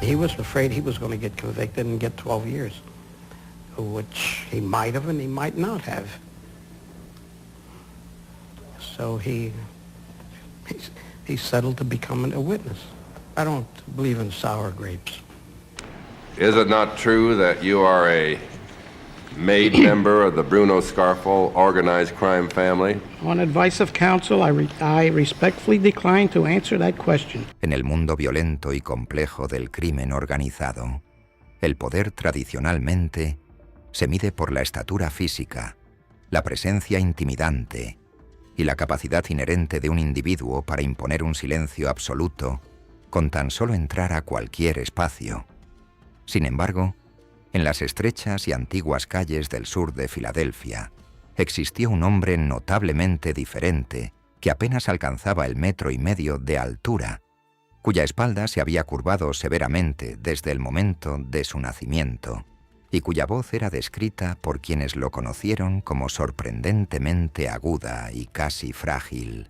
He was afraid he was going to get convicted and get 12 years, which he might have and he might not have. So he settled to become a witness. I don't believe in sour grapes. Is it not true that you are a made member of the Bruno Scarfo organized crime family? On advice of counsel, I respectfully decline to answer that question. En el mundo violento y complejo del crimen organizado, el poder tradicionalmente se mide por la estatura física, la presencia intimidante y la capacidad inherente de un individuo para imponer un silencio absoluto con tan solo entrar a cualquier espacio. Sin embargo, en las estrechas y antiguas calles del sur de Filadelfia, existió un hombre notablemente diferente que apenas alcanzaba el 1,5 metros de altura, cuya espalda se había curvado severamente desde el momento de su nacimiento y cuya voz era descrita por quienes lo conocieron como sorprendentemente aguda y casi frágil,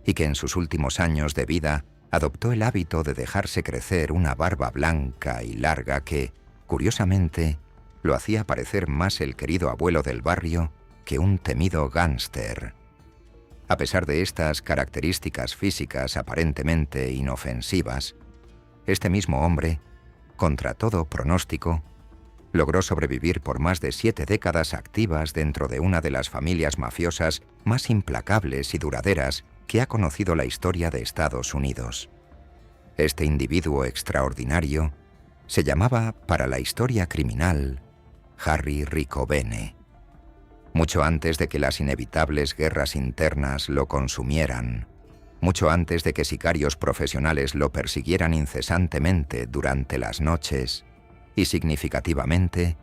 y que en sus últimos años de vida adoptó el hábito de dejarse crecer una barba blanca y larga que, curiosamente, lo hacía parecer más el querido abuelo del barrio que un temido gángster. A pesar de estas características físicas aparentemente inofensivas, este mismo hombre, contra todo pronóstico, logró sobrevivir por más de 7 décadas activas dentro de una de las familias mafiosas más implacables y duraderas que ha conocido la historia de Estados Unidos. Este individuo extraordinario se llamaba para la historia criminal Harry Ricobene. Mucho antes de que las inevitables guerras internas lo consumieran, mucho antes de que sicarios profesionales lo persiguieran incesantemente durante las noches, y significativamente,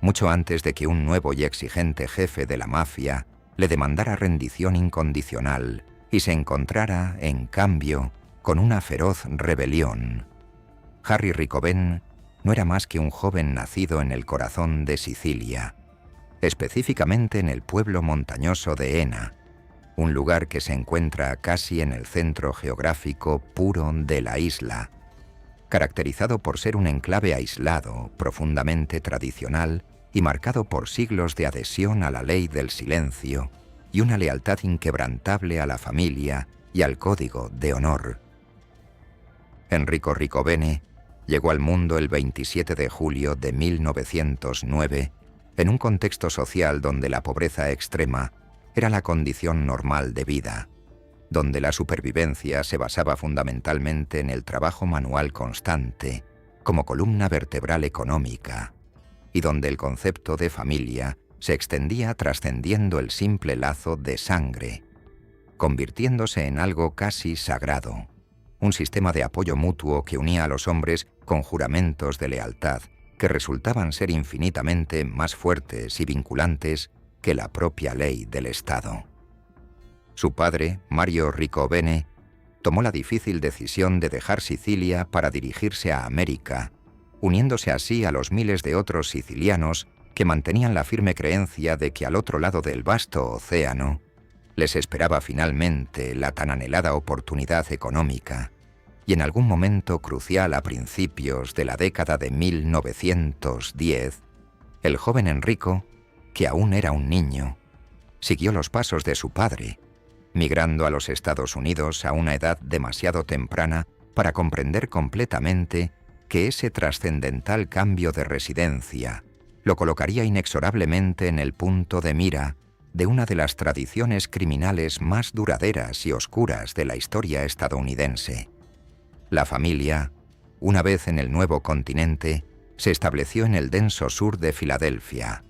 mucho antes de que un nuevo y exigente jefe de la mafia le demandara rendición incondicional y se encontrara, en cambio, con una feroz rebelión, Harry Ricobene no era más que un joven nacido en el corazón de Sicilia, específicamente en el pueblo montañoso de Enna, un lugar que se encuentra casi en el centro geográfico puro de la isla, caracterizado por ser un enclave aislado, profundamente tradicional y marcado por siglos de adhesión a la ley del silencio y una lealtad inquebrantable a la familia y al código de honor. Enrico Ricobene llegó al mundo el 27 de julio de 1909 en un contexto social donde la pobreza extrema era la condición normal de vida, donde la supervivencia se basaba fundamentalmente en el trabajo manual constante como columna vertebral económica, y donde el concepto de familia se extendía trascendiendo el simple lazo de sangre, convirtiéndose en algo casi sagrado, un sistema de apoyo mutuo que unía a los hombres con juramentos de lealtad que resultaban ser infinitamente más fuertes y vinculantes que la propia ley del Estado. Su padre, Mario Ricobene, tomó la difícil decisión de dejar Sicilia para dirigirse a América, uniéndose así a los miles de otros sicilianos que mantenían la firme creencia de que al otro lado del vasto océano les esperaba finalmente la tan anhelada oportunidad económica, y en algún momento crucial a principios de la década de 1910, el joven Enrico, que aún era un niño, siguió los pasos de su padre, migrando a los Estados Unidos a una edad demasiado temprana para comprender completamente que ese trascendental cambio de residencia lo colocaría inexorablemente en el punto de mira de una de las tradiciones criminales más duraderas y oscuras de la historia estadounidense. La familia, una vez en el nuevo continente, se estableció en el denso sur de Filadelfia,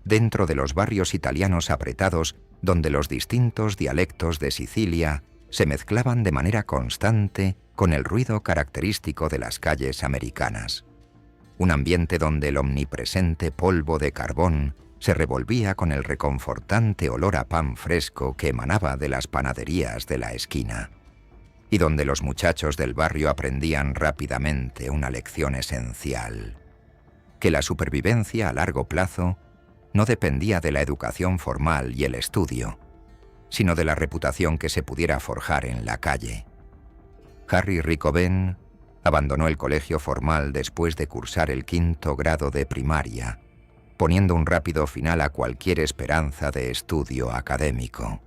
dentro de los barrios italianos apretados donde los distintos dialectos de Sicilia se mezclaban de manera constante con el ruido característico de las calles americanas. Un ambiente donde el omnipresente polvo de carbón se revolvía con el reconfortante olor a pan fresco que emanaba de las panaderías de la esquina, y donde los muchachos del barrio aprendían rápidamente una lección esencial: que la supervivencia a largo plazo no dependía de la educación formal y el estudio, sino de la reputación que se pudiera forjar en la calle. Harry Ricobene Abandonó el colegio formal después de cursar el 5º grado de primaria, poniendo un rápido final a cualquier esperanza de estudio académico.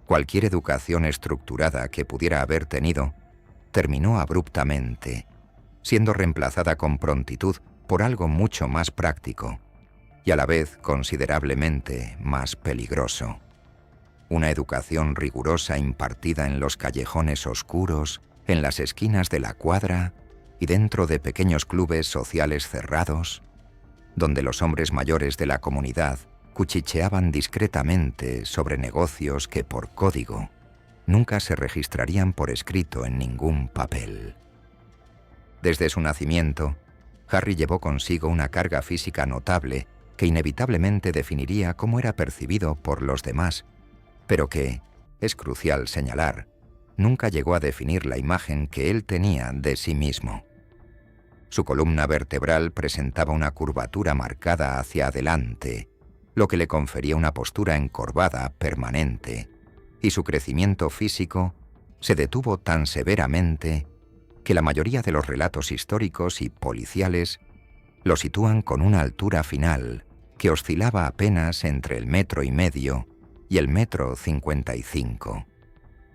Cualquier educación estructurada que pudiera haber tenido terminó abruptamente, siendo reemplazada con prontitud por algo mucho más práctico y a la vez considerablemente más peligroso. Una educación rigurosa impartida en los callejones oscuros, en las esquinas de la cuadra y dentro de pequeños clubes sociales cerrados, donde los hombres mayores de la comunidad cuchicheaban discretamente sobre negocios que por código nunca se registrarían por escrito en ningún papel. Desde su nacimiento, Harry llevó consigo una carga física notable que inevitablemente definiría cómo era percibido por los demás, pero que, es crucial señalar, nunca llegó a definir la imagen que él tenía de sí mismo. Su columna vertebral presentaba una curvatura marcada hacia adelante, lo que le confería una postura encorvada permanente, y su crecimiento físico se detuvo tan severamente que la mayoría de los relatos históricos y policiales lo sitúan con una altura final que oscilaba apenas entre el 1,5 metros y el 1,55 metros,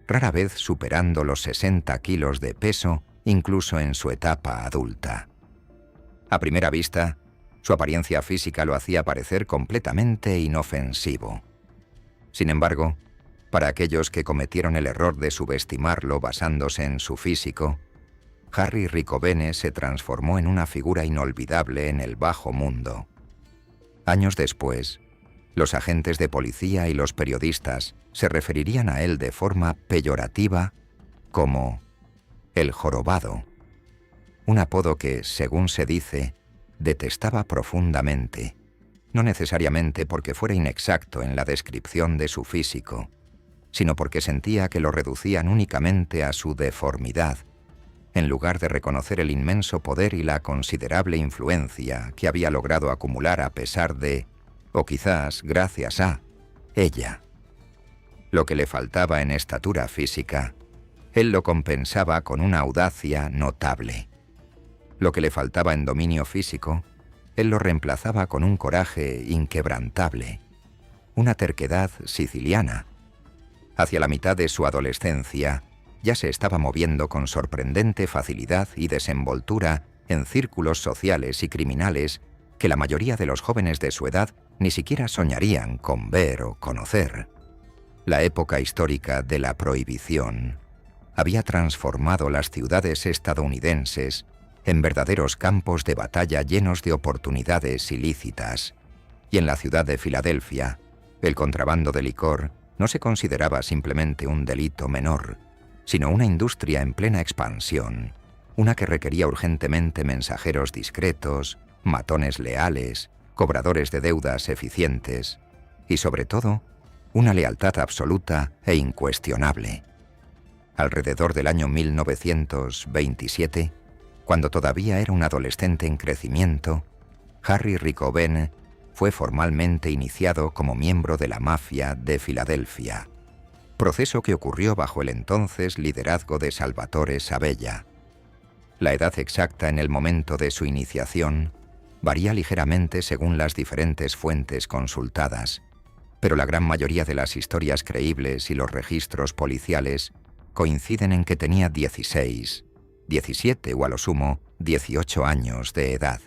rara vez superando los 60 kilos de peso incluso en su etapa adulta. A primera vista, su apariencia física lo hacía parecer completamente inofensivo. Sin embargo, para aquellos que cometieron el error de subestimarlo basándose en su físico, Harry Ricobene se transformó en una figura inolvidable en el bajo mundo. Años después, los agentes de policía y los periodistas se referirían a él de forma peyorativa como el jorobado, un apodo que, según se dice, detestaba profundamente, no necesariamente porque fuera inexacto en la descripción de su físico, sino porque sentía que lo reducían únicamente a su deformidad, en lugar de reconocer el inmenso poder y la considerable influencia que había logrado acumular a pesar de, o quizás gracias a, ella. Lo que le faltaba en estatura física, él lo compensaba con una audacia notable. Lo que le faltaba en dominio físico, él lo reemplazaba con un coraje inquebrantable, una terquedad siciliana. Hacia la mitad de su adolescencia, ya se estaba moviendo con sorprendente facilidad y desenvoltura en círculos sociales y criminales que la mayoría de los jóvenes de su edad ni siquiera soñarían con ver o conocer. La época histórica de la prohibición había transformado las ciudades estadounidenses en verdaderos campos de batalla llenos de oportunidades ilícitas, y en la ciudad de Filadelfia, el contrabando de licor no se consideraba simplemente un delito menor, sino una industria en plena expansión, una que requería urgentemente mensajeros discretos, matones leales, cobradores de deudas eficientes y, sobre todo, una lealtad absoluta e incuestionable. Alrededor del año 1927, cuando todavía era un adolescente en crecimiento, Harry Ricobene fue formalmente iniciado como miembro de la mafia de Filadelfia, proceso que ocurrió bajo el entonces liderazgo de Salvatore Sabella. La edad exacta en el momento de su iniciación varía ligeramente según las diferentes fuentes consultadas, pero la gran mayoría de las historias creíbles y los registros policiales coinciden en que tenía 16, 17 o a lo sumo 18 años de edad,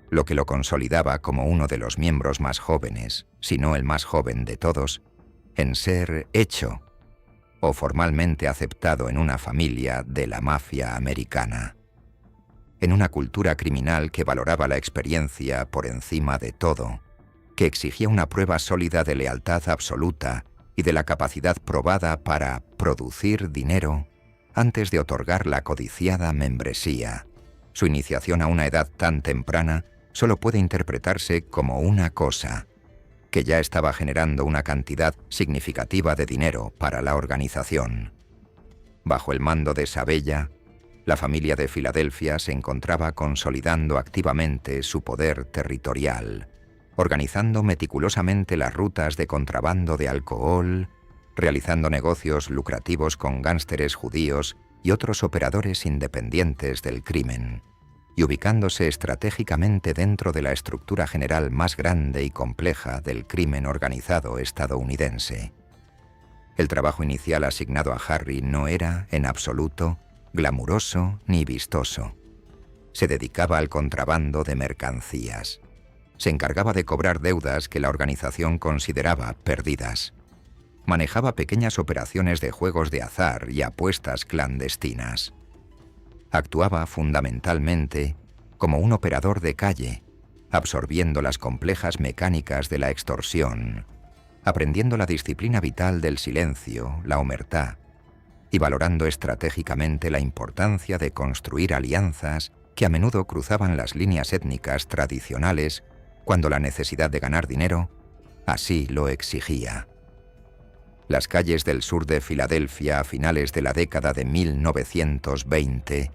lo que lo consolidaba como uno de los miembros más jóvenes, si no el más joven de todos, en ser hecho o formalmente aceptado en una familia de la mafia americana. En una cultura criminal que valoraba la experiencia por encima de todo, que exigía una prueba sólida de lealtad absoluta y de la capacidad probada para producir dinero antes de otorgar la codiciada membresía. Su iniciación a una edad tan temprana solo puede interpretarse como una cosa, que ya estaba generando una cantidad significativa de dinero para la organización. Bajo el mando de Sabella, la familia de Filadelfia se encontraba consolidando activamente su poder territorial, organizando meticulosamente las rutas de contrabando de alcohol, realizando negocios lucrativos con gánsteres judíos y otros operadores independientes del crimen, y ubicándose estratégicamente dentro de la estructura general más grande y compleja del crimen organizado estadounidense. El trabajo inicial asignado a Harry no era, en absoluto, glamuroso ni vistoso. Se dedicaba al contrabando de mercancías. Se encargaba de cobrar deudas que la organización consideraba perdidas. Manejaba pequeñas operaciones de juegos de azar y apuestas clandestinas. Actuaba fundamentalmente como un operador de calle, absorbiendo las complejas mecánicas de la extorsión, aprendiendo la disciplina vital del silencio, la omertá, y valorando estratégicamente la importancia de construir alianzas que a menudo cruzaban las líneas étnicas tradicionales cuando la necesidad de ganar dinero así lo exigía. Las calles del sur de Filadelfia a finales de la década de 1920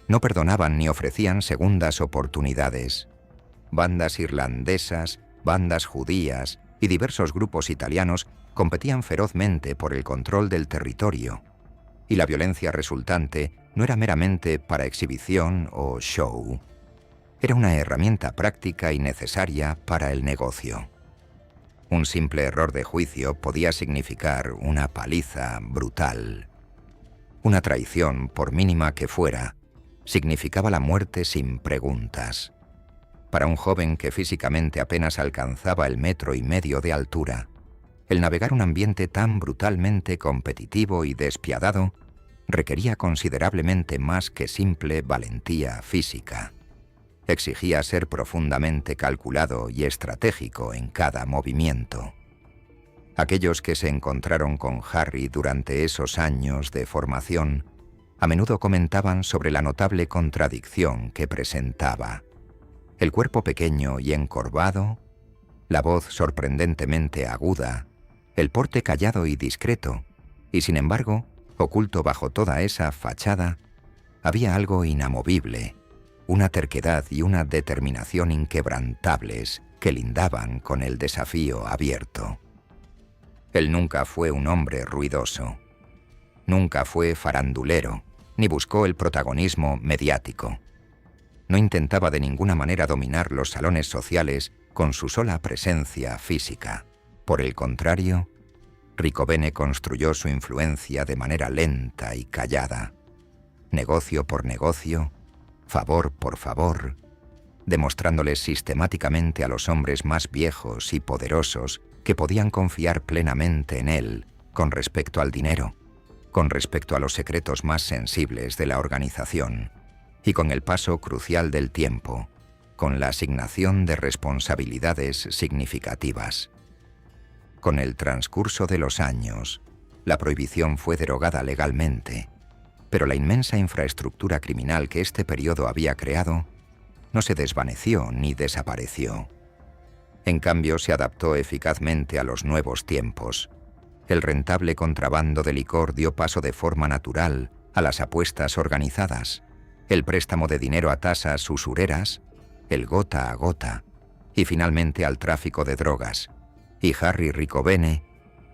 no perdonaban ni ofrecían segundas oportunidades. Bandas irlandesas, bandas judías y diversos grupos italianos competían ferozmente por el control del territorio, y la violencia resultante no era meramente para exhibición o show. Era una herramienta práctica y necesaria para el negocio. Un simple error de juicio podía significar una paliza brutal. Una traición, por mínima que fuera, significaba la muerte sin preguntas. Para un joven que físicamente apenas alcanzaba el 1,5 metros de altura, el navegar un ambiente tan brutalmente competitivo y despiadado requería considerablemente más que simple valentía física. Exigía ser profundamente calculado y estratégico en cada movimiento. Aquellos que se encontraron con Harry durante esos años de formación a menudo comentaban sobre la notable contradicción que presentaba. El cuerpo pequeño y encorvado, la voz sorprendentemente aguda, el porte callado y discreto, y sin embargo, oculto bajo toda esa fachada, había algo inamovible, una terquedad y una determinación inquebrantables que lindaban con el desafío abierto. Él nunca fue un hombre ruidoso, nunca fue farandulero, ni buscó el protagonismo mediático. No intentaba de ninguna manera dominar los salones sociales con su sola presencia física. Por el contrario, Riccobene construyó su influencia de manera lenta y callada, negocio por negocio, favor por favor, demostrándoles sistemáticamente a los hombres más viejos y poderosos que podían confiar plenamente en él con respecto al dinero, con respecto a los secretos más sensibles de la organización, y con el paso crucial del tiempo, con la asignación de responsabilidades significativas. Con el transcurso de los años, la prohibición fue derogada legalmente, pero la inmensa infraestructura criminal que este periodo había creado no se desvaneció ni desapareció. En cambio, se adaptó eficazmente a los nuevos tiempos. El rentable contrabando de licor dio paso de forma natural a las apuestas organizadas, el préstamo de dinero a tasas usureras, el gota a gota, y finalmente al tráfico de drogas. Y Harry Riccobene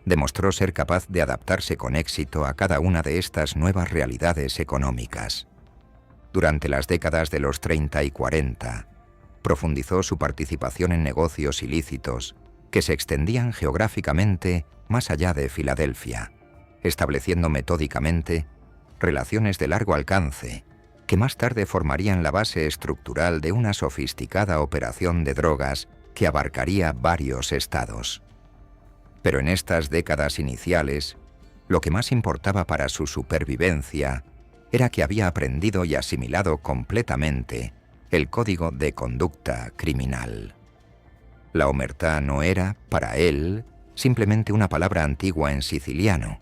demostró ser capaz de adaptarse con éxito a cada una de estas nuevas realidades económicas. Durante las décadas de los 30 y 40, profundizó su participación en negocios ilícitos que se extendían geográficamente más allá de Filadelfia, estableciendo metódicamente relaciones de largo alcance que más tarde formarían la base estructural de una sofisticada operación de drogas que abarcaría varios estados. Pero en estas décadas iniciales, lo que más importaba para su supervivencia era que había aprendido y asimilado completamente el código de conducta criminal. La omertá no era, para él, simplemente una palabra antigua en siciliano.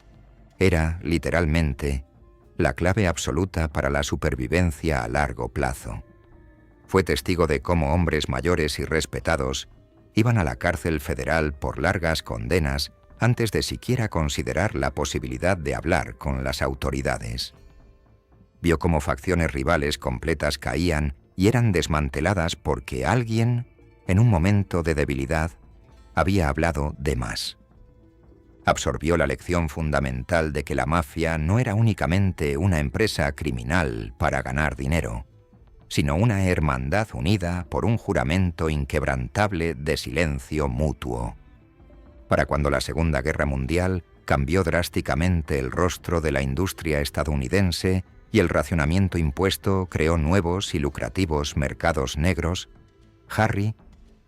Era, literalmente, la clave absoluta para la supervivencia a largo plazo. Fue testigo de cómo hombres mayores y respetados iban a la cárcel federal por largas condenas antes de siquiera considerar la posibilidad de hablar con las autoridades. Vio cómo facciones rivales completas caían y eran desmanteladas porque alguien, en un momento de debilidad, había hablado de más. Absorbió la lección fundamental de que la mafia no era únicamente una empresa criminal para ganar dinero, sino una hermandad unida por un juramento inquebrantable de silencio mutuo. Para cuando la Segunda Guerra Mundial cambió drásticamente el rostro de la industria estadounidense y el racionamiento impuesto creó nuevos y lucrativos mercados negros, Harry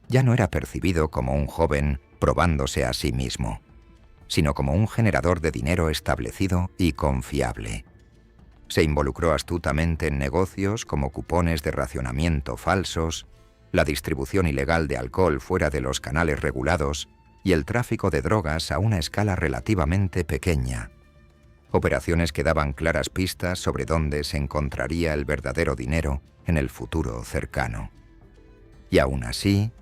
ya no era percibido como un joven probándose a sí mismo, sino como un generador de dinero establecido y confiable. Se involucró astutamente en negocios como cupones de racionamiento falsos, la distribución ilegal de alcohol fuera de los canales regulados y el tráfico de drogas a una escala relativamente pequeña. Operaciones que daban claras pistas sobre dónde se encontraría el verdadero dinero en el futuro cercano. Y aún así,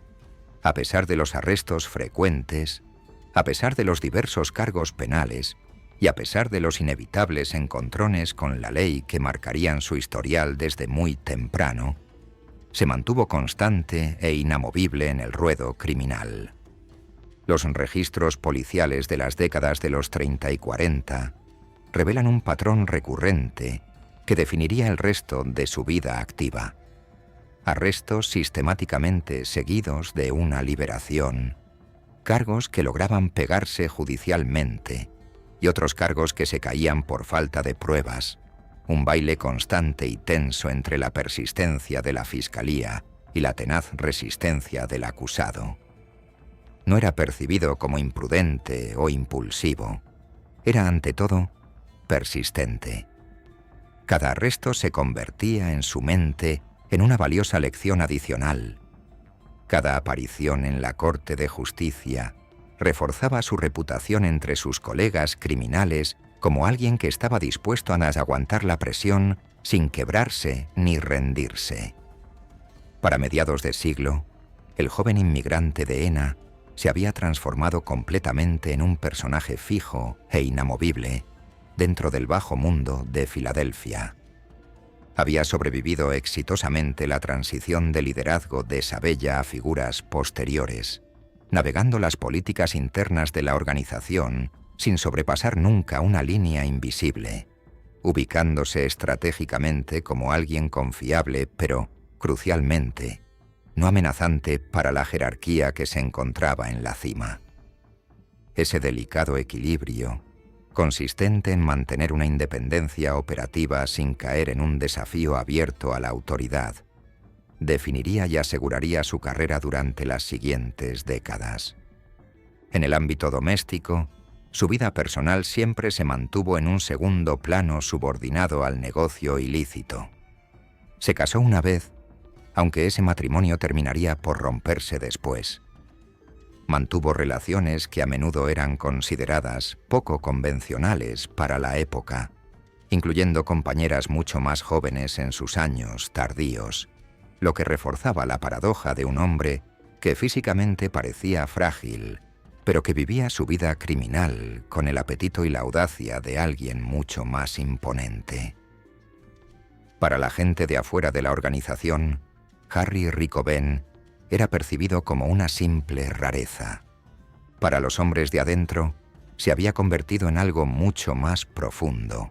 a pesar de los arrestos frecuentes, a pesar de los diversos cargos penales y a pesar de los inevitables encontrones con la ley que marcarían su historial desde muy temprano, se mantuvo constante e inamovible en el ruedo criminal. Los registros policiales de las décadas de los 30 y 40 revelan un patrón recurrente que definiría el resto de su vida activa. Arrestos sistemáticamente seguidos de una liberación, cargos que lograban pegarse judicialmente y otros cargos que se caían por falta de pruebas, un baile constante y tenso entre la persistencia de la fiscalía y la tenaz resistencia del acusado. No era percibido como imprudente o impulsivo, era ante todo persistente. Cada arresto se convertía en su mente en una valiosa lección adicional. Cada aparición en la Corte de Justicia reforzaba su reputación entre sus colegas criminales como alguien que estaba dispuesto a aguantar la presión sin quebrarse ni rendirse. Para mediados de siglo, el joven inmigrante de Ena se había transformado completamente en un personaje fijo e inamovible dentro del bajo mundo de Filadelfia. Había sobrevivido exitosamente la transición de liderazgo de Sabella a figuras posteriores, navegando las políticas internas de la organización sin sobrepasar nunca una línea invisible, ubicándose estratégicamente como alguien confiable, pero, crucialmente, no amenazante para la jerarquía que se encontraba en la cima. Ese delicado equilibrio, consistente en mantener una independencia operativa sin caer en un desafío abierto a la autoridad, definiría y aseguraría su carrera durante las siguientes décadas. En el ámbito doméstico, su vida personal siempre se mantuvo en un segundo plano subordinado al negocio ilícito. Se casó una vez, aunque ese matrimonio terminaría por romperse después. Mantuvo relaciones que a menudo eran consideradas poco convencionales para la época, incluyendo compañeras mucho más jóvenes en sus años tardíos, lo que reforzaba la paradoja de un hombre que físicamente parecía frágil, pero que vivía su vida criminal con el apetito y la audacia de alguien mucho más imponente. Para la gente de afuera de la organización, Harry Rico Ben era percibido como una simple rareza. Para los hombres de adentro, se había convertido en algo mucho más profundo.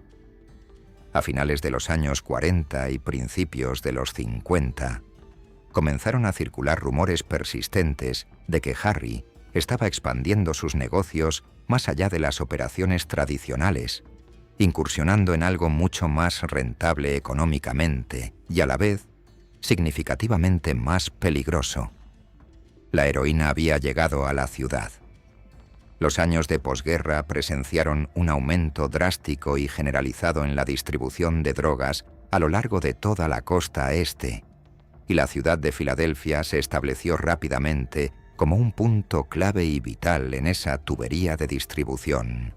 A finales de los años 40 y principios de los 50, comenzaron a circular rumores persistentes de que Harry estaba expandiendo sus negocios más allá de las operaciones tradicionales, incursionando en algo mucho más rentable económicamente y a la vez significativamente más peligroso. La heroína había llegado a la ciudad. Los años de posguerra presenciaron un aumento drástico y generalizado en la distribución de drogas a lo largo de toda la costa este, y la ciudad de Filadelfia se estableció rápidamente como un punto clave y vital en esa tubería de distribución.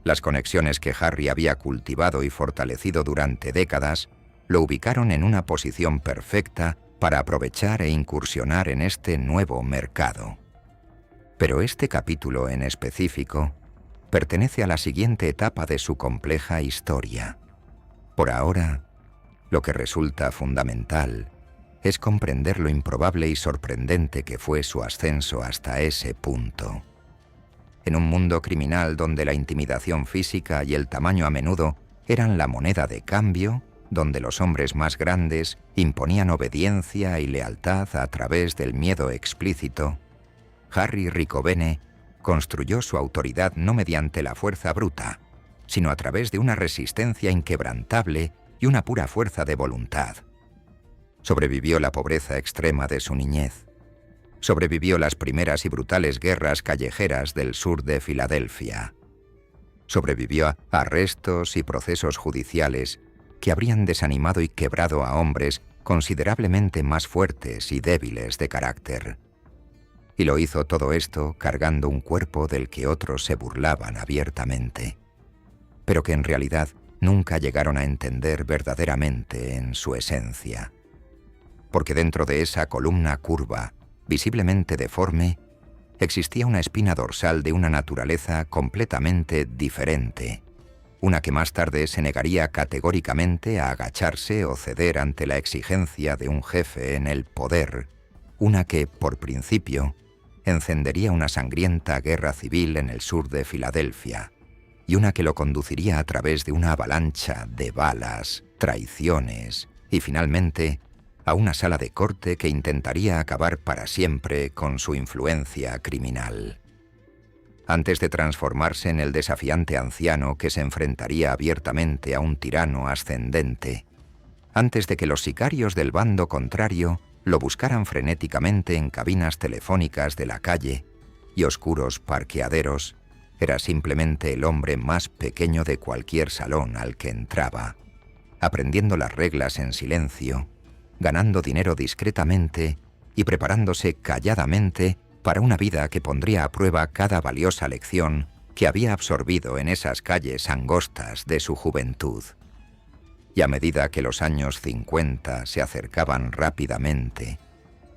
Las conexiones que Harry había cultivado y fortalecido durante décadas lo ubicaron en una posición perfecta para aprovechar e incursionar en este nuevo mercado. Pero este capítulo en específico pertenece a la siguiente etapa de su compleja historia. Por ahora, lo que resulta fundamental es comprender lo improbable y sorprendente que fue su ascenso hasta ese punto. en un mundo criminal donde la intimidación física y el tamaño a menudo eran la moneda de cambio, donde los hombres más grandes imponían obediencia y lealtad a través del miedo explícito, Harry Ricobene construyó su autoridad no mediante la fuerza bruta, sino a través de una resistencia inquebrantable y una pura fuerza de voluntad. Sobrevivió la pobreza extrema de su niñez. Sobrevivió las primeras y brutales guerras callejeras del sur de Filadelfia. Sobrevivió a arrestos y procesos judiciales que habrían desanimado y quebrado a hombres considerablemente más fuertes y débiles de carácter. Y lo hizo todo esto cargando un cuerpo del que otros se burlaban abiertamente, pero que en realidad nunca llegaron a entender verdaderamente en su esencia. Porque dentro de esa columna curva, visiblemente deforme, existía una espina dorsal de una naturaleza completamente diferente, una que más tarde se negaría categóricamente a agacharse o ceder ante la exigencia de un jefe en el poder, una que, por principio, encendería una sangrienta guerra civil en el sur de Filadelfia, y una que lo conduciría a través de una avalancha de balas, traiciones y, finalmente, a una sala de corte que intentaría acabar para siempre con su influencia criminal. Antes de transformarse en el desafiante anciano que se enfrentaría abiertamente a un tirano ascendente, antes de que los sicarios del bando contrario lo buscaran frenéticamente en cabinas telefónicas de la calle y oscuros parqueaderos, era simplemente el hombre más pequeño de cualquier salón al que entraba, aprendiendo las reglas en silencio, ganando dinero discretamente y preparándose calladamente para una vida que pondría a prueba cada valiosa lección que había absorbido en esas calles angostas de su juventud. Y a medida que los años 50 se acercaban rápidamente,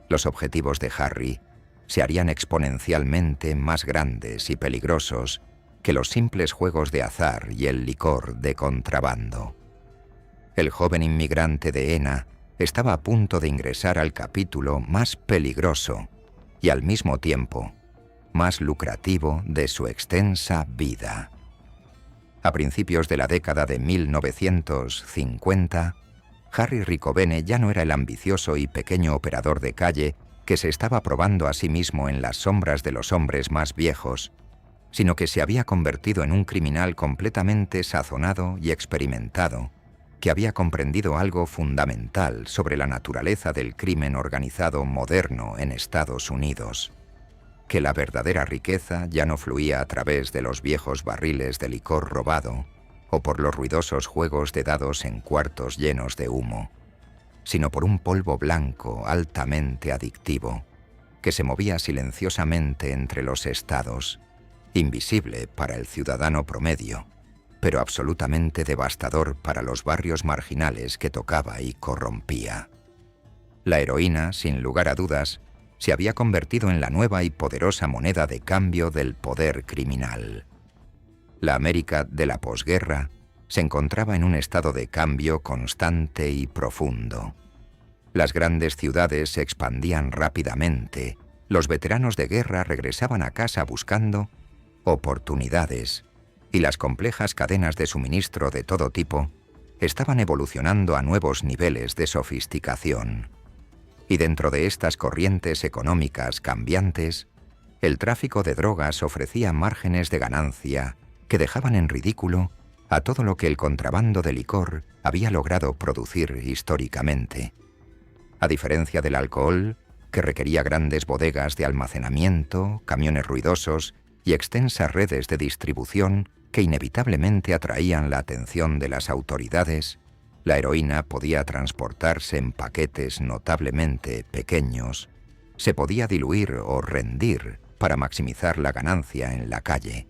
los objetivos de Harry se harían exponencialmente más grandes y peligrosos que los simples juegos de azar y el licor de contrabando. El joven inmigrante de Ena estaba a punto de ingresar al capítulo más peligroso y al mismo tiempo más lucrativo de su extensa vida. A principios de la década de 1950, Harry Ricobene ya no era el ambicioso y pequeño operador de calle que se estaba probando a sí mismo en las sombras de los hombres más viejos, sino que se había convertido en un criminal completamente sazonado y experimentado, que había comprendido algo fundamental sobre la naturaleza del crimen organizado moderno en Estados Unidos, que la verdadera riqueza ya no fluía a través de los viejos barriles de licor robado o por los ruidosos juegos de dados en cuartos llenos de humo, sino por un polvo blanco altamente adictivo que se movía silenciosamente entre los estados, invisible para el ciudadano promedio, pero absolutamente devastador para los barrios marginales que tocaba y corrompía. La heroína, sin lugar a dudas, se había convertido en la nueva y poderosa moneda de cambio del poder criminal. La América de la posguerra se encontraba en un estado de cambio constante y profundo. Las grandes ciudades se expandían rápidamente, los veteranos de guerra regresaban a casa buscando oportunidades, y las complejas cadenas de suministro de todo tipo estaban evolucionando a nuevos niveles de sofisticación. Y dentro de estas corrientes económicas cambiantes, el tráfico de drogas ofrecía márgenes de ganancia que dejaban en ridículo a todo lo que el contrabando de licor había logrado producir históricamente. A diferencia del alcohol, que requería grandes bodegas de almacenamiento, camiones ruidosos y extensas redes de distribución que inevitablemente atraían la atención de las autoridades, la heroína podía transportarse en paquetes notablemente pequeños, se podía diluir o rendir para maximizar la ganancia en la calle,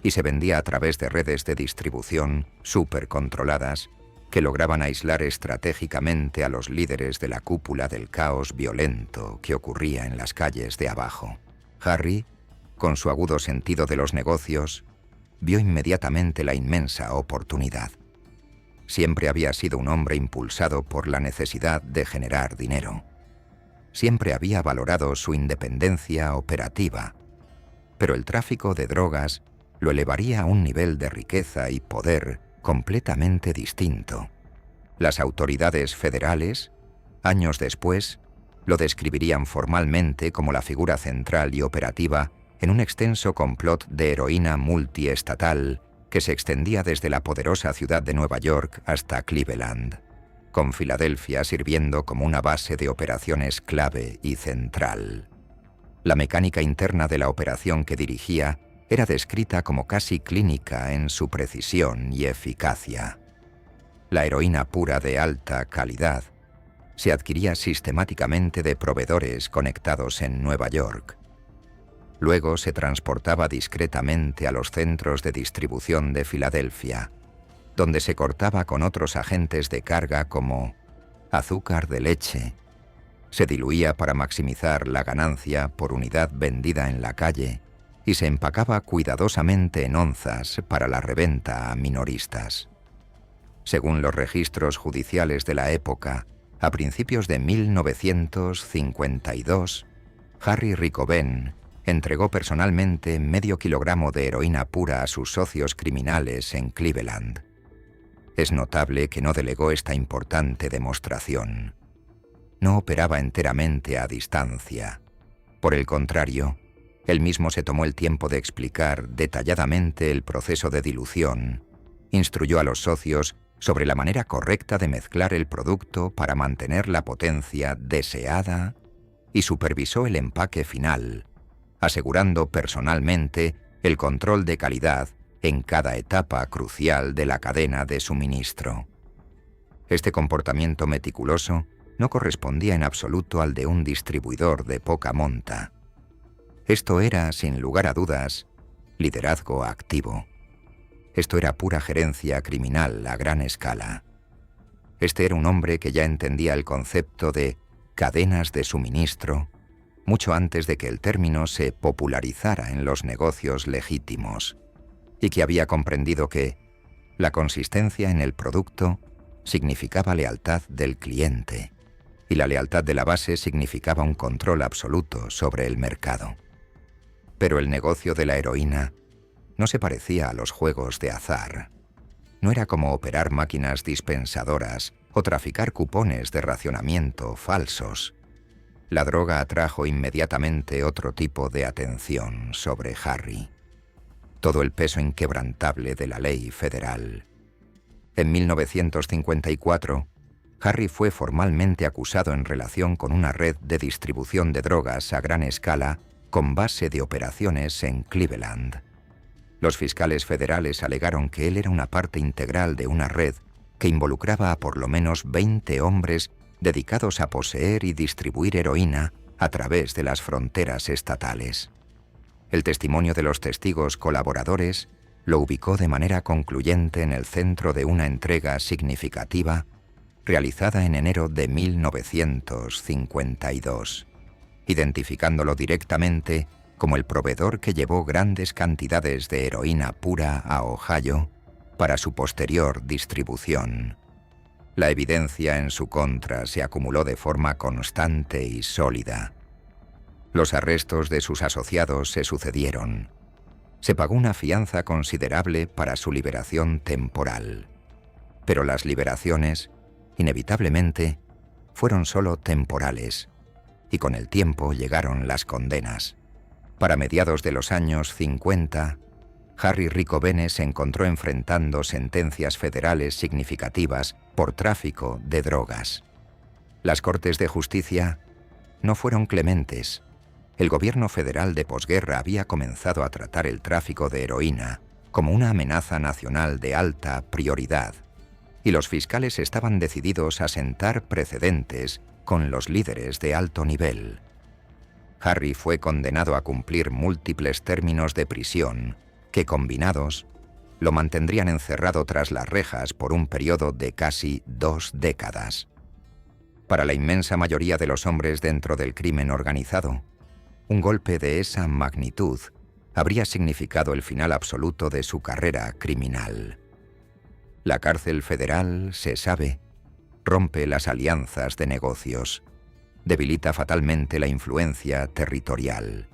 y se vendía a través de redes de distribución supercontroladas que lograban aislar estratégicamente a los líderes de la cúpula del caos violento que ocurría en las calles de abajo. Harry, con su agudo sentido de los negocios, vio inmediatamente la inmensa oportunidad. Siempre había sido un hombre impulsado por la necesidad de generar dinero. Siempre había valorado su independencia operativa, pero el tráfico de drogas lo elevaría a un nivel de riqueza y poder completamente distinto. Las autoridades federales, años después, lo describirían formalmente como la figura central y operativa en un extenso complot de heroína multiestatal que se extendía desde la poderosa ciudad de Nueva York hasta Cleveland, con Filadelfia sirviendo como una base de operaciones clave y central. La mecánica interna de la operación que dirigía era descrita como casi clínica en su precisión y eficacia. La heroína pura de alta calidad se adquiría sistemáticamente de proveedores conectados en Nueva York. Luego se transportaba discretamente a los centros de distribución de Filadelfia, donde se cortaba con otros agentes de carga como azúcar de leche. Se diluía para maximizar la ganancia por unidad vendida en la calle y se empacaba cuidadosamente en onzas para la reventa a minoristas. Según los registros judiciales de la época, a principios de 1952, Harry Riccoben entregó personalmente medio kilogramo de heroína pura a sus socios criminales en Cleveland. Es notable que no delegó esta importante demostración. No operaba enteramente a distancia. Por el contrario, él mismo se tomó el tiempo de explicar detalladamente el proceso de dilución, instruyó a los socios sobre la manera correcta de mezclar el producto para mantener la potencia deseada y supervisó el empaque final, asegurando personalmente el control de calidad en cada etapa crucial de la cadena de suministro. Este comportamiento meticuloso no correspondía en absoluto al de un distribuidor de poca monta. Esto era, sin lugar a dudas, liderazgo activo. Esto era pura gerencia criminal a gran escala. Este era un hombre que ya entendía el concepto de cadenas de suministro mucho antes de que el término se popularizara en los negocios legítimos, y que había comprendido que la consistencia en el producto significaba lealtad del cliente, y la lealtad de la base significaba un control absoluto sobre el mercado. Pero el negocio de la heroína no se parecía a los juegos de azar. No era como operar máquinas dispensadoras o traficar cupones de racionamiento falsos. La droga atrajo inmediatamente otro tipo de atención sobre Harry. Todo el peso inquebrantable de la ley federal. En 1954, Harry fue formalmente acusado en relación con una red de distribución de drogas a gran escala con base de operaciones en Cleveland. Los fiscales federales alegaron que él era una parte integral de una red que involucraba a por lo menos 20 hombres dedicados a poseer y distribuir heroína a través de las fronteras estatales. El testimonio de los testigos colaboradores lo ubicó de manera concluyente en el centro de una entrega significativa realizada en enero de 1952, identificándolo directamente como el proveedor que llevó grandes cantidades de heroína pura a Ohio para su posterior distribución. La evidencia en su contra se acumuló de forma constante y sólida. Los arrestos de sus asociados se sucedieron. Se pagó una fianza considerable para su liberación temporal. Pero las liberaciones, inevitablemente, fueron solo temporales, y con el tiempo llegaron las condenas. Para mediados de los años 50, Harry Riccoben se encontró enfrentando sentencias federales significativas por tráfico de drogas. Las Cortes de Justicia no fueron clementes. El gobierno federal de posguerra había comenzado a tratar el tráfico de heroína como una amenaza nacional de alta prioridad, y los fiscales estaban decididos a sentar precedentes con los líderes de alto nivel. Harry fue condenado a cumplir múltiples términos de prisión que, combinados, lo mantendrían encerrado tras las rejas por un periodo de casi 2 décadas. Para la inmensa mayoría de los hombres dentro del crimen organizado, un golpe de esa magnitud habría significado el final absoluto de su carrera criminal. La cárcel federal, se sabe, rompe las alianzas de negocios, debilita fatalmente la influencia territorial.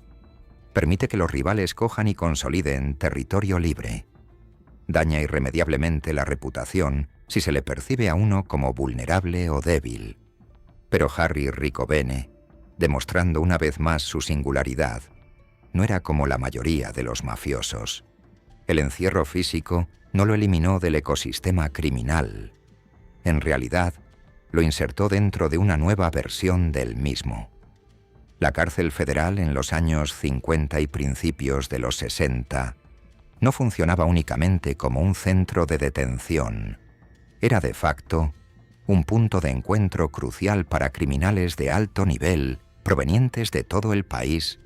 permite que los rivales cojan y consoliden territorio libre. Daña irremediablemente la reputación si se le percibe a uno como vulnerable o débil. Pero Harry Ricobene, demostrando una vez más su singularidad, no era como la mayoría de los mafiosos. El encierro físico no lo eliminó del ecosistema criminal. En realidad, lo insertó dentro de una nueva versión del mismo. La cárcel federal en los años 50 y principios de los 60 no funcionaba únicamente como un centro de detención. Era de facto un punto de encuentro crucial para criminales de alto nivel provenientes de todo el país,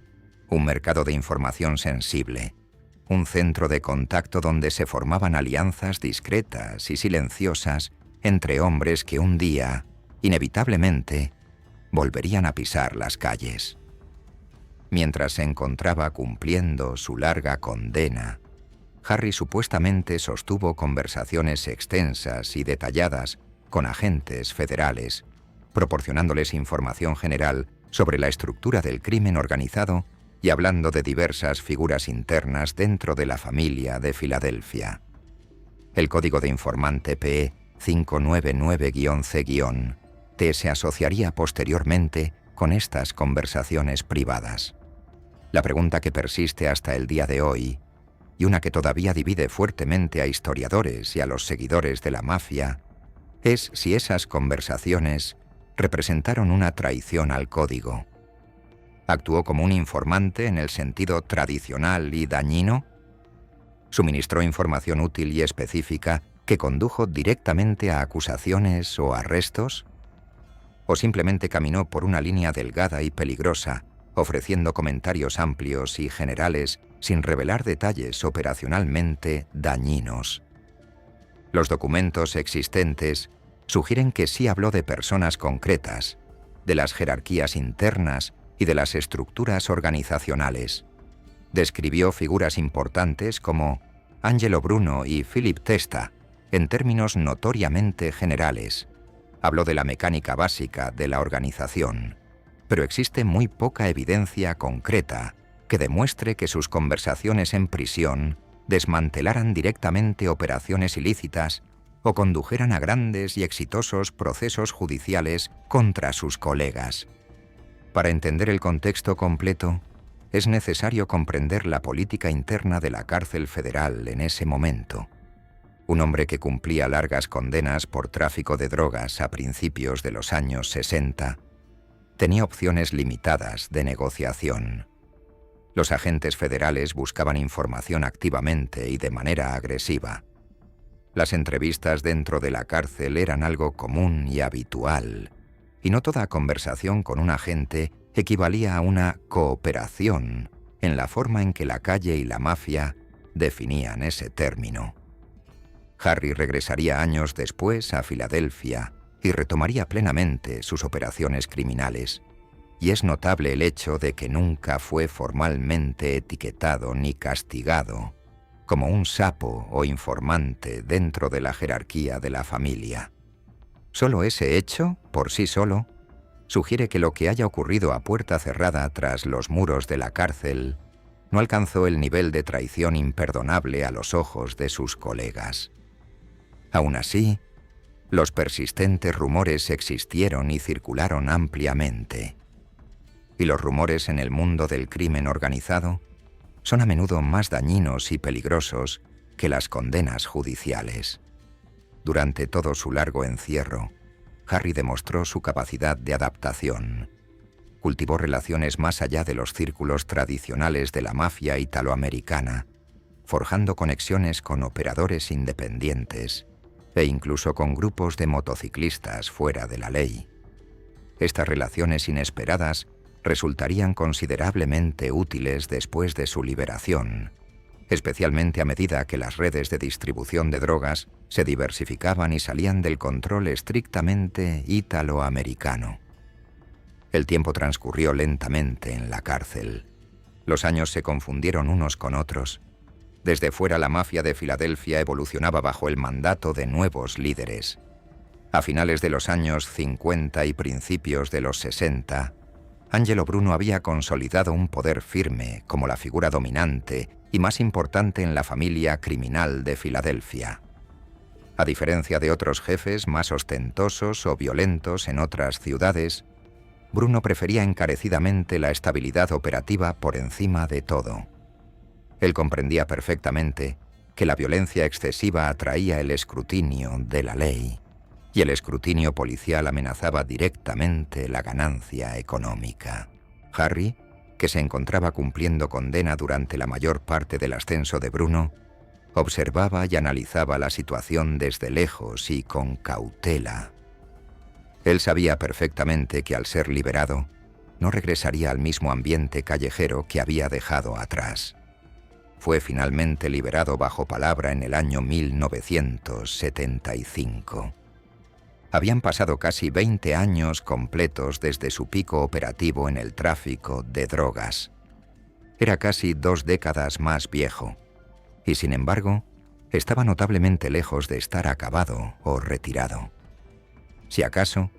un mercado de información sensible, un centro de contacto donde se formaban alianzas discretas y silenciosas entre hombres que un día, inevitablemente, volverían a pisar las calles. Mientras se encontraba cumpliendo su larga condena, Harry supuestamente sostuvo conversaciones extensas y detalladas con agentes federales, proporcionándoles información general sobre la estructura del crimen organizado y hablando de diversas figuras internas dentro de la familia de Filadelfia. El código de informante PE 599-C- se asociaría posteriormente con estas conversaciones privadas. La pregunta que persiste hasta el día de hoy, y una que todavía divide fuertemente a historiadores y a los seguidores de la mafia, es si esas conversaciones representaron una traición al código. ¿Actuó como un informante en el sentido tradicional y dañino? ¿Suministró información útil y específica que condujo directamente a acusaciones o arrestos? ¿O simplemente caminó por una línea delgada y peligrosa, ofreciendo comentarios amplios y generales sin revelar detalles operacionalmente dañinos? Los documentos existentes sugieren que sí habló de personas concretas, de las jerarquías internas y de las estructuras organizacionales. Describió figuras importantes como Angelo Bruno y Philip Testa, en términos notoriamente generales. Habló de la mecánica básica de la organización, pero existe muy poca evidencia concreta que demuestre que sus conversaciones en prisión desmantelaran directamente operaciones ilícitas o condujeran a grandes y exitosos procesos judiciales contra sus colegas. Para entender el contexto completo, es necesario comprender la política interna de la cárcel federal en ese momento. Un hombre que cumplía largas condenas por tráfico de drogas a principios de los años 60 tenía opciones limitadas de negociación. Los agentes federales buscaban información activamente y de manera agresiva. Las entrevistas dentro de la cárcel eran algo común y habitual, y no toda conversación con un agente equivalía a una cooperación en la forma en que la calle y la mafia definían ese término. Harry regresaría años después a Filadelfia y retomaría plenamente sus operaciones criminales, y es notable el hecho de que nunca fue formalmente etiquetado ni castigado como un sapo o informante dentro de la jerarquía de la familia. Solo ese hecho, por sí solo, sugiere que lo que haya ocurrido a puerta cerrada tras los muros de la cárcel no alcanzó el nivel de traición imperdonable a los ojos de sus colegas. Aún así, los persistentes rumores existieron y circularon ampliamente. Y los rumores en el mundo del crimen organizado son a menudo más dañinos y peligrosos que las condenas judiciales. Durante todo su largo encierro, Harry demostró su capacidad de adaptación. Cultivó relaciones más allá de los círculos tradicionales de la mafia italoamericana, forjando conexiones con operadores independientes e incluso con grupos de motociclistas fuera de la ley. Estas relaciones inesperadas resultarían considerablemente útiles después de su liberación, especialmente a medida que las redes de distribución de drogas se diversificaban y salían del control estrictamente italoamericano. El tiempo transcurrió lentamente en la cárcel. Los años se confundieron unos con otros. Desde fuera la mafia de Filadelfia evolucionaba bajo el mandato de nuevos líderes. A finales de los años 50 y principios de los 60, Angelo Bruno había consolidado un poder firme como la figura dominante y más importante en la familia criminal de Filadelfia. A diferencia de otros jefes más ostentosos o violentos en otras ciudades, Bruno prefería encarecidamente la estabilidad operativa por encima de todo. Él comprendía perfectamente que la violencia excesiva atraía el escrutinio de la ley, y el escrutinio policial amenazaba directamente la ganancia económica. Harry, que se encontraba cumpliendo condena durante la mayor parte del ascenso de Bruno, observaba y analizaba la situación desde lejos y con cautela. Él sabía perfectamente que al ser liberado, no regresaría al mismo ambiente callejero que había dejado atrás. Fue finalmente liberado bajo palabra en el año 1975. Habían pasado casi 20 años completos desde su pico operativo en el tráfico de drogas. Era casi 2 décadas más viejo, y sin embargo, estaba notablemente lejos de estar acabado o retirado. Si acaso,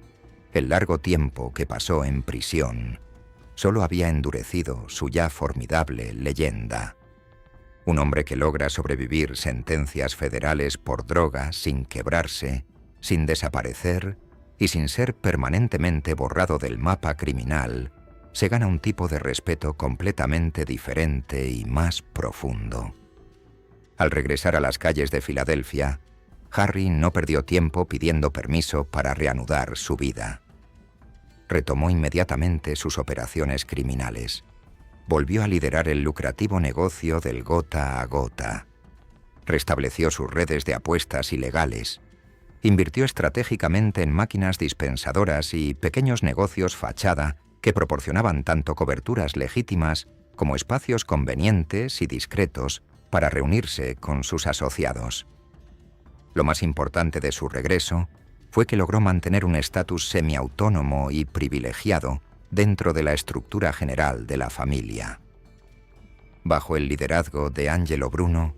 el largo tiempo que pasó en prisión solo había endurecido su ya formidable leyenda. Un hombre que logra sobrevivir sentencias federales por droga sin quebrarse, sin desaparecer y sin ser permanentemente borrado del mapa criminal, se gana un tipo de respeto completamente diferente y más profundo. Al regresar a las calles de Filadelfia, Harry no perdió tiempo pidiendo permiso para reanudar su vida. Retomó inmediatamente sus operaciones criminales. Volvió a liderar el lucrativo negocio del gota a gota. Restableció sus redes de apuestas ilegales. Invirtió estratégicamente en máquinas dispensadoras y pequeños negocios fachada que proporcionaban tanto coberturas legítimas como espacios convenientes y discretos para reunirse con sus asociados. Lo más importante de su regreso fue que logró mantener un estatus semiautónomo y privilegiado dentro de la estructura general de la familia. Bajo el liderazgo de Angelo Bruno,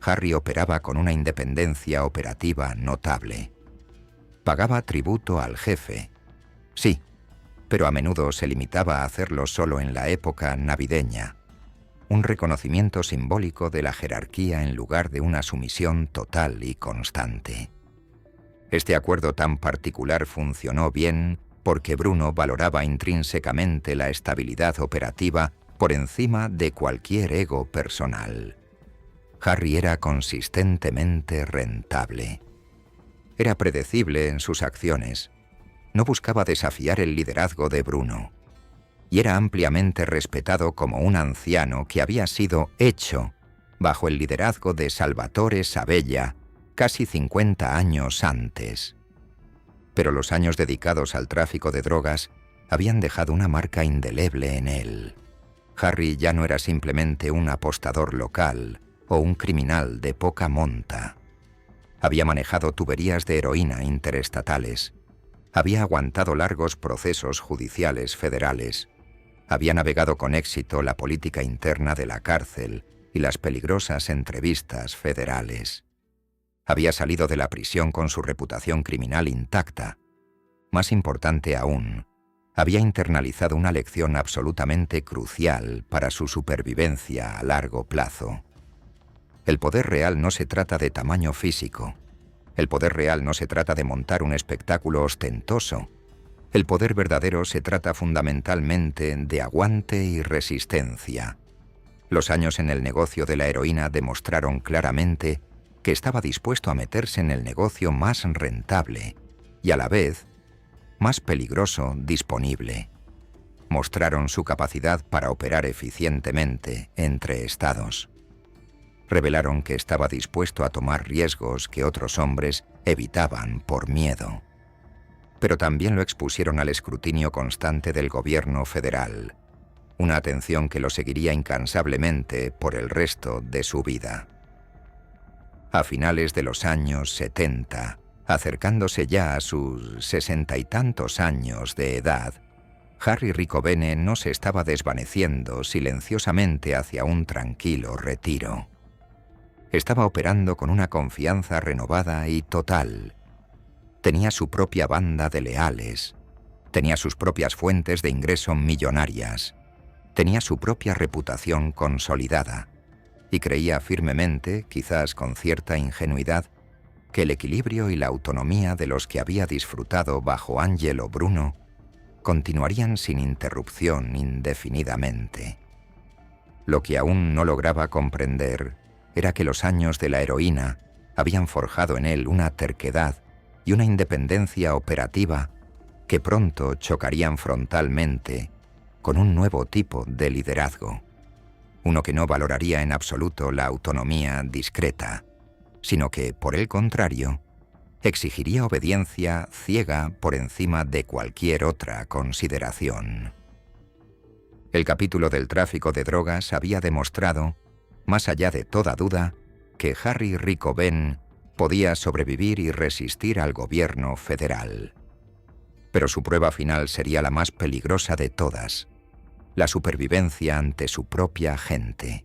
Harry operaba con una independencia operativa notable. Pagaba tributo al jefe, sí, pero a menudo se limitaba a hacerlo solo en la época navideña, un reconocimiento simbólico de la jerarquía en lugar de una sumisión total y constante. Este acuerdo tan particular funcionó bien porque Bruno valoraba intrínsecamente la estabilidad operativa por encima de cualquier ego personal. Harry era consistentemente rentable. Era predecible en sus acciones. No buscaba desafiar el liderazgo de Bruno. Y era ampliamente respetado como un anciano que había sido hecho bajo el liderazgo de Salvatore Sabella casi 50 años antes. Pero los años dedicados al tráfico de drogas habían dejado una marca indeleble en él. Harry ya no era simplemente un apostador local o un criminal de poca monta. Había manejado tuberías de heroína interestatales. Había aguantado largos procesos judiciales federales. Había navegado con éxito la política interna de la cárcel y las peligrosas entrevistas federales. Había salido de la prisión con su reputación criminal intacta. Más importante aún, había internalizado una lección absolutamente crucial para su supervivencia a largo plazo. El poder real no se trata de tamaño físico. El poder real no se trata de montar un espectáculo ostentoso. El poder verdadero se trata fundamentalmente de aguante y resistencia. Los años en el negocio de la heroína demostraron claramente que estaba dispuesto a meterse en el negocio más rentable y a la vez más peligroso disponible. Mostraron su capacidad para operar eficientemente entre estados. Revelaron que estaba dispuesto a tomar riesgos que otros hombres evitaban por miedo. Pero también lo expusieron al escrutinio constante del gobierno federal, una atención que lo seguiría incansablemente por el resto de su vida. A finales de los años 70, acercándose ya a sus 60 y tantos años de edad, Harry Ricobene no se estaba desvaneciendo silenciosamente hacia un tranquilo retiro. Estaba operando con una confianza renovada y total. Tenía su propia banda de leales, Tenía sus propias fuentes de ingreso millonarias. Tenía su propia reputación consolidada. Y creía firmemente, quizás con cierta ingenuidad, que el equilibrio y la autonomía de los que había disfrutado bajo Angelo Bruno continuarían sin interrupción indefinidamente. Lo que aún no lograba comprender era que los años de la heroína habían forjado en él una terquedad y una independencia operativa que pronto chocarían frontalmente con un nuevo tipo de liderazgo, uno que no valoraría en absoluto la autonomía discreta, sino que, por el contrario, exigiría obediencia ciega por encima de cualquier otra consideración. El capítulo del tráfico de drogas había demostrado, más allá de toda duda, que Harry Rico Ben podía sobrevivir y resistir al gobierno federal. Pero su prueba final sería la más peligrosa de todas, la supervivencia ante su propia gente.